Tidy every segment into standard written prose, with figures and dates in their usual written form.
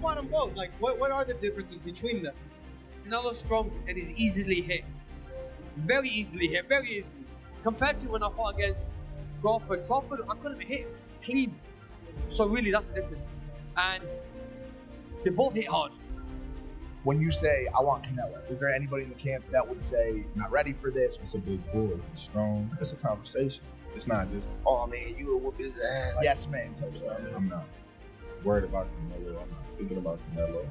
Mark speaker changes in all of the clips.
Speaker 1: about them both. Like, what are the differences between them?
Speaker 2: Canelo's strong and he's easily hit. Very easily hit, very easily. Compared to when I fought against Crawford, I couldn't hit clean. So really, that's the difference. And they both hit hard.
Speaker 3: When you say, I want Canelo, is there anybody in the camp that would say, not ready for this?
Speaker 4: It's a big boy, he's strong. It's a conversation. It's not just, oh man, you will whoop his ass.
Speaker 3: Yes, man, type stuff.
Speaker 4: I'm not worried about Canelo. I'm not thinking about Canelo.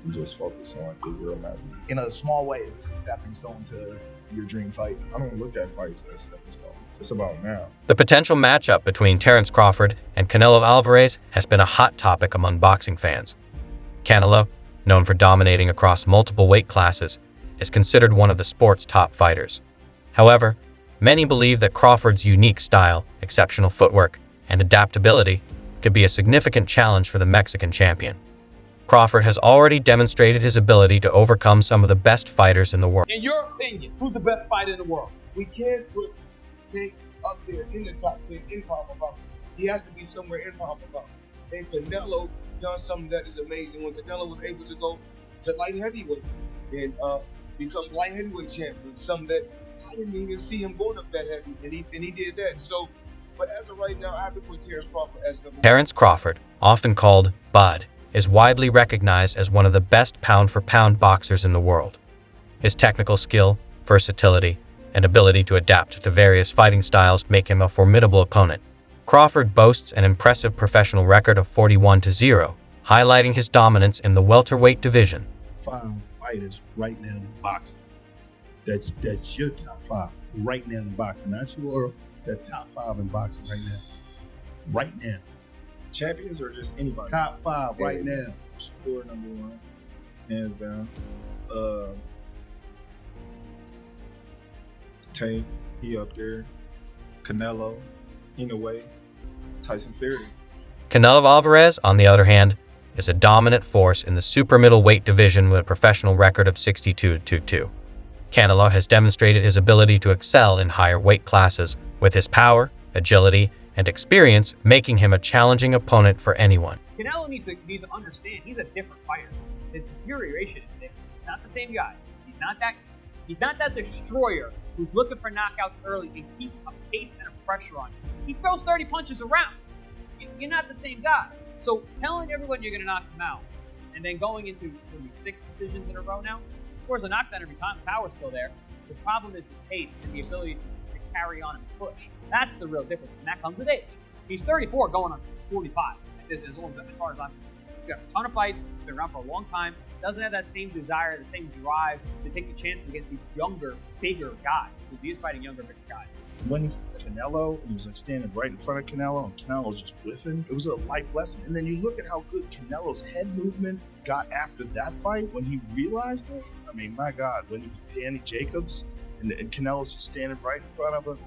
Speaker 4: I'm just focused on the real matter.
Speaker 3: In a small way, is this a stepping stone to your dream fight?
Speaker 4: I don't look at fights as stepping stone. It's about now.
Speaker 5: The potential matchup between Terence Crawford and Canelo Alvarez has been a hot topic among boxing fans. Canelo, known for dominating across multiple weight classes, is considered one of the sport's top fighters. However, many believe that Crawford's unique style, exceptional footwork, and adaptability could be a significant challenge for the Mexican champion. Crawford has already demonstrated his ability to overcome some of the best fighters in the world.
Speaker 1: In your opinion, who's the best fighter in the world?
Speaker 6: We can't put Tank up there in the top 10 in power boxing. He has to be somewhere in power boxing. And Canelo done something that is amazing when Canelo was able to go to light heavyweight and become light heavyweight champion. Something that I didn't even see him going up that heavy, and he did that. So, but as of right now, I have to put Terence Crawford as number one.
Speaker 5: Terence Crawford, often called Bud, is widely recognized as one of the best pound-for-pound boxers in the world. His technical skill, versatility, and ability to adapt to various fighting styles make him a formidable opponent. Crawford boasts an impressive professional record of 41-0, highlighting his dominance in the welterweight division.
Speaker 7: 5 fighters right now in boxing. That's your top 5 right now in boxing. Not your the top 5 in boxing right now. Right now.
Speaker 4: Champions or just anybody?
Speaker 7: Top 5 right now.
Speaker 4: Score number 1, hands down. Tank, he up there. Canelo, in a way. Tyson Fury.
Speaker 5: Canelo Alvarez, on the other hand, is a dominant force in the super middleweight division with a professional record of 62-2. Canelo has demonstrated his ability to excel in higher weight classes, with his power, agility, and experience making him a challenging opponent for anyone.
Speaker 2: Canelo needs to understand he's a different fighter. The deterioration is different. He's not the same guy. He's not that destroyer who's looking for knockouts early and keeps a pace and a pressure on you. He throws 30 punches around. You're not the same guy. So telling everyone you're going to knock him out and then going into maybe 6 decisions in a row now, scores a knockdown every time, the power's still there. The problem is the pace and the ability to carry on and push. That's the real difference, and that comes with age. He's 34 going on 45, as far as I'm concerned. He's got a ton of fights, been around for a long time, doesn't have that same desire, the same drive to take the chances against these younger, bigger guys, because he is fighting younger, bigger guys.
Speaker 7: When he fought Canelo, he was like standing right in front of Canelo, and Canelo was just whiffing. It was a life lesson. And then you look at how good Canelo's head movement got after that fight when he realized it. I mean, my God, when he fought Danny Jacobs and Canelo's just standing right in front of him,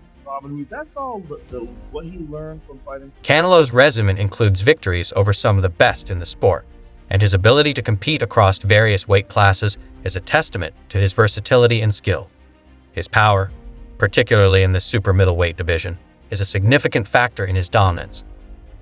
Speaker 7: that's all what he learned from fighting.
Speaker 5: Canelo's resume includes victories over some of the best in the sport, and his ability to compete across various weight classes is a testament to his versatility and skill. His power, particularly in the super middleweight division, is a significant factor in his dominance.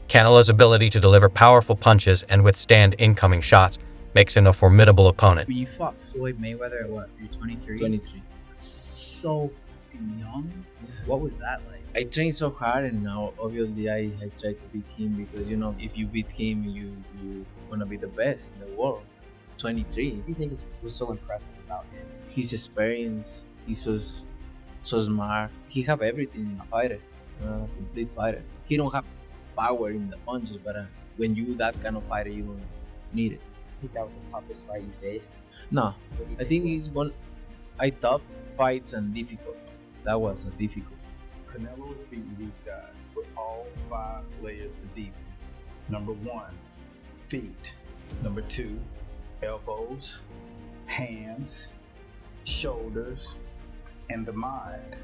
Speaker 5: Canelo's ability to deliver powerful punches and withstand incoming shots makes him a formidable opponent.
Speaker 8: When you fought Floyd Mayweather at what? You're 23?
Speaker 9: 23.
Speaker 8: That's so young. Yeah. What was that like?
Speaker 9: I trained so hard, and now obviously I tried to beat him because, you know, if you beat him, you want to be the best in the world. 23.
Speaker 8: What do you think was so impressive about him?
Speaker 9: His experience, he's so smart. He have everything in a fighter, a complete fighter. He don't have power in the punches, but when you that kind of fighter, you don't need it.
Speaker 8: I think that was the toughest fight you faced?
Speaker 9: No, I think he's tough fights and difficult fights. That was a difficult fight.
Speaker 10: Canelo is beating these guys with all 5 layers of defense. Number 1, feet. Number 2, elbows, hands, shoulders, and the mind.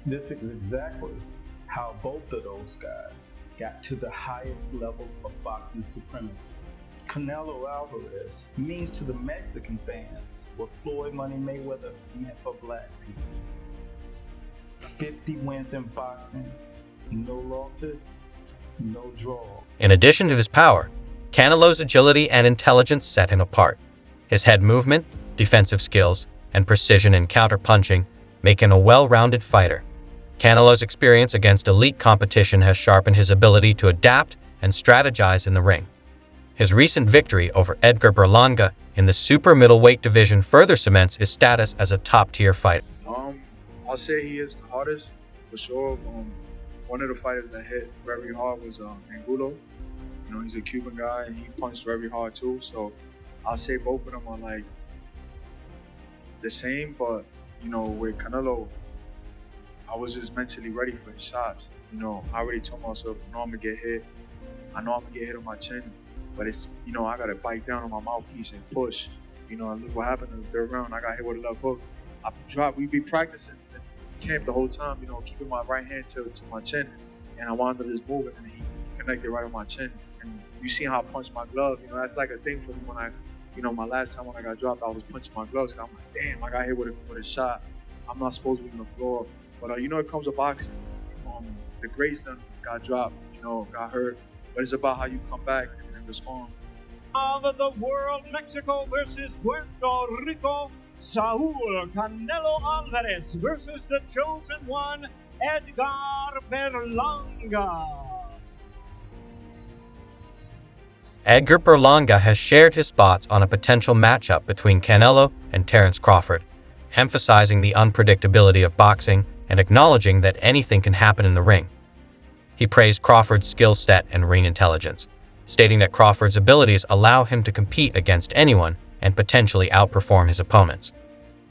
Speaker 10: This is exactly how both of those guys got to the highest level of boxing supremacy. Canelo Alvarez means to the Mexican fans what Floyd Money Mayweather meant for black people. 50 wins in boxing, no losses, no draw.
Speaker 5: In addition to his power, Canelo's agility and intelligence set him apart. His head movement, defensive skills, and precision in counter-punching make him a well-rounded fighter. Canelo's experience against elite competition has sharpened his ability to adapt and strategize in the ring. His recent victory over Edgar Berlanga in the super middleweight division further cements his status as a top-tier fighter.
Speaker 11: I'll say he is the hardest, for sure. One of the fighters that hit very hard was Angulo. You know, he's a Cuban guy, and he punched very hard too. So I'll say both of them are like the same, but you know, with Canelo, I was just mentally ready for his shots. You know, I already told myself, I know I'm gonna get hit. I know I'm gonna get hit on my chin, but it's, you know, I gotta bite down on my mouthpiece and push. You know, look what happened in the third round. I got hit with a left hook. We be practicing in camp the whole time, you know, keeping my right hand to my chin, and I wound up just moving, and he connected right on my chin. And you see how I punched my glove. You know, that's like a thing for me when I, you know, my last time when I got dropped, I was punching my gloves. I'm like, damn, I got hit with a shot. I'm not supposed to be on the floor. But, you know, it comes with boxing. The greats done got dropped, you know, got hurt. But it's about how you come back and respond.
Speaker 12: Of the world, Mexico versus Puerto Rico. Saul Canelo Alvarez versus the chosen one, Edgar Berlanga.
Speaker 5: Edgar Berlanga has shared his thoughts on a potential matchup between Canelo and Terence Crawford, emphasizing the unpredictability of boxing and acknowledging that anything can happen in the ring. He praised Crawford's skill set and ring intelligence, stating that Crawford's abilities allow him to compete against anyone and potentially outperform his opponents.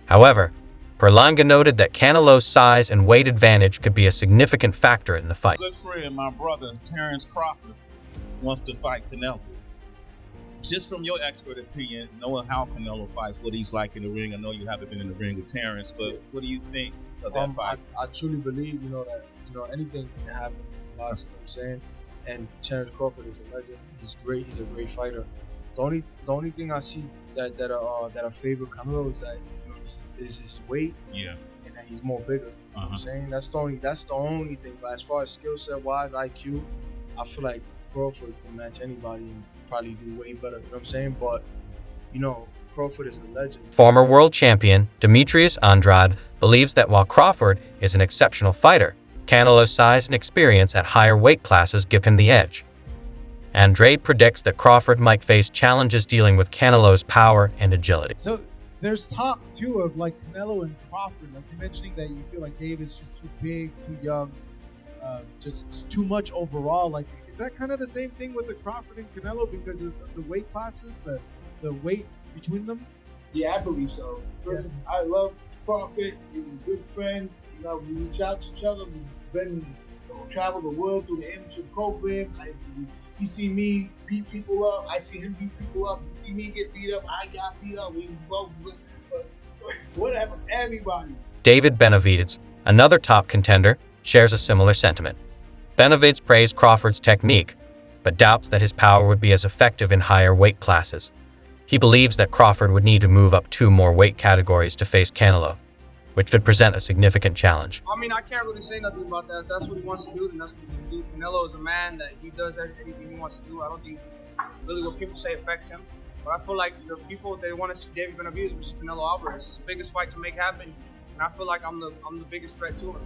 Speaker 5: However, Berlanga noted that Canelo's size and weight advantage could be a significant factor in the fight.
Speaker 13: Good friend, my brother, Terence Crawford, wants to fight Canelo. Just from your expert opinion, knowing how Canelo fights, what he's like in the ring, I know you haven't been in the ring with Terence, but what do you think of that fight?
Speaker 14: I truly believe, that, anything can happen in boxing, you know what I'm saying? And Terence Crawford is a legend. He's great. He's a great fighter. The only thing I see that I favor Canelo is that is his weight.
Speaker 13: Yeah.
Speaker 14: And that he's more bigger. You know what I'm saying? That's the only thing. But as far as skill set wise, IQ, I feel like Crawford can match anybody and probably do way better. You know what I'm saying? But Crawford is a legend.
Speaker 5: Former world champion Demetrius Andrade believes that while Crawford is an exceptional fighter, Canelo's size and experience at higher weight classes give him the edge. Andrade predicts that Crawford might face challenges dealing with Canelo's power and agility.
Speaker 1: So there's talk too of like Canelo and Crawford, like you're mentioning that you feel like David's just too big, too young, just too much overall. Like, is that kind of the same thing with the Crawford and Canelo because of the weight classes, the weight between them?
Speaker 6: Yeah, I believe so. Listen, I love Crawford. He's a good friend. We reach out to each other. We've travel the world through the amateur program. You see me beat people up. I see him beat people up. You see me get beat up. I got beat up. We both. What happened to everybody?
Speaker 5: David Benavidez, another top contender, shares a similar sentiment. Benavidez praised Crawford's technique, but doubts that his power would be as effective in higher weight classes. He believes that Crawford would need to move up 2 more weight categories to face Canelo, which could present a significant challenge.
Speaker 15: I mean, I can't really say nothing about that. If that's what he wants to do, then that's what he can do. Canelo is a man that he does anything he wants to do. I don't think really what people say affects him. But I feel like the people, they want to see David Benavidez versus Canelo Alvarez. It's the biggest fight to make happen, and I feel like I'm the biggest threat to him.